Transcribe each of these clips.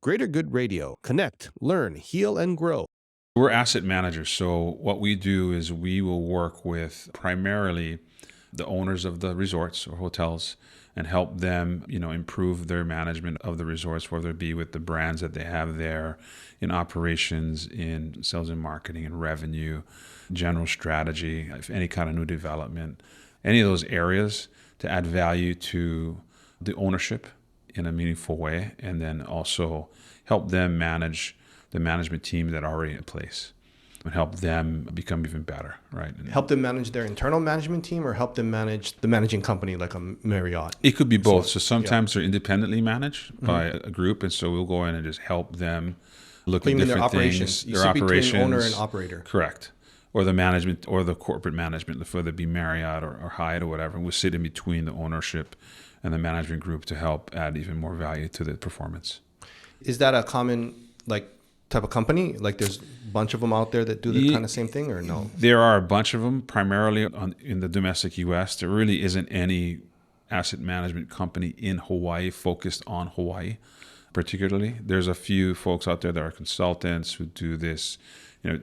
Greater Good Radio. Connect, learn, heal, and grow. We're asset managers. So what we do is we will work with primarily the owners of the resorts or hotels and help them, improve their management of the resorts, whether it be with the brands that they have there, in operations, in sales and marketing, and revenue, general strategy, if any kind of new development, any of those areas to add value to the ownership in a meaningful way, and then also help them manage the management team that are already in place and help them become even better, right? And help them manage their internal management team or help them manage the managing company like a Marriott? It could be both. So sometimes they're independently managed by a group, and so we'll go in and just help them look at different their operations. things. You sit between owner and operator. Correct. Or the management or the corporate management, whether it be Marriott or Hyatt or whatever. And we'll sit in between the ownership and the management group to help add even more value to the performance. Is that a common type of company? Like there's a bunch of them out there that do the kind of same thing, or no? There are a bunch of them, primarily in the domestic U.S. There really isn't any asset management company in Hawaii focused on Hawaii particularly. There's a few folks out there that are consultants who do this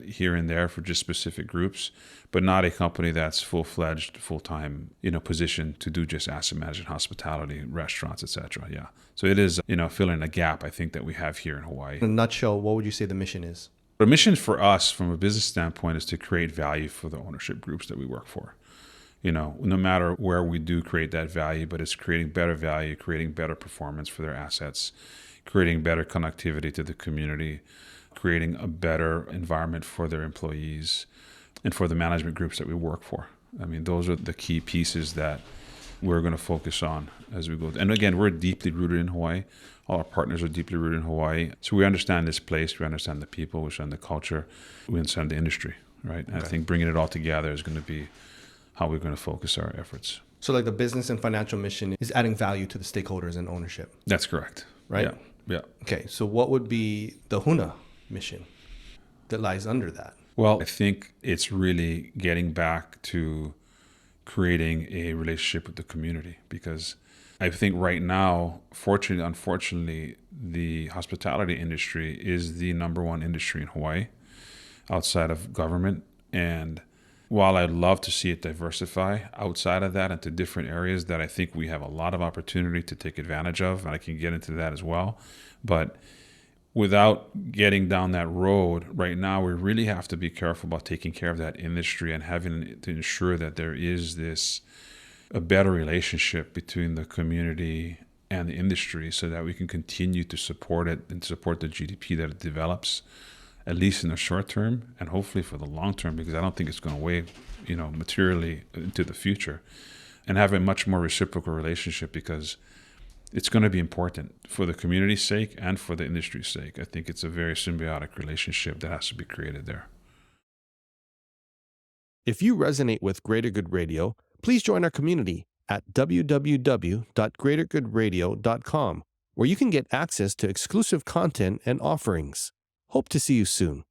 here and there for just specific groups, but not a company that's full-fledged, full-time, position to do just asset management, hospitality, restaurants, etc. Yeah. So it is, filling a gap, I think, that we have here in Hawaii. In a nutshell, what would you say the mission is? The mission for us from a business standpoint is to create value for the ownership groups that we work for. No matter where we do create that value, but it's creating better value, creating better performance for their assets, creating better connectivity to the community, creating a better environment for their employees and for the management groups that we work for. I mean, those are the key pieces that we're going to focus on as we go. And again, we're deeply rooted in Hawaii. All our partners are deeply rooted in Hawaii. So we understand this place, we understand the people, we understand the culture, we understand the industry, right? And I think bringing it all together is going to be how we're going to focus our efforts. So like the business and financial mission is adding value to the stakeholders and ownership. That's correct. Right? Yeah. Okay. So what would be the HUNA mission that lies under that? Well, I think it's really getting back to creating a relationship with the community, because I think right now, unfortunately, the hospitality industry is the number one industry in Hawaii outside of government. And while I'd love to see it diversify outside of that into different areas that I think we have a lot of opportunity to take advantage of, and I can get into that as well. But without getting down that road, right now we really have to be careful about taking care of that industry and having to ensure that there is a better relationship between the community and the industry so that we can continue to support it and support the GDP that it develops, at least in the short term and hopefully for the long term, because I don't think it's going to weigh, materially into the future, and have a much more reciprocal relationship, because it's going to be important for the community's sake and for the industry's sake. I think it's a very symbiotic relationship that has to be created there. If you resonate with Greater Good Radio, please join our community at www.greatergoodradio.com, where you can get access to exclusive content and offerings. Hope to see you soon.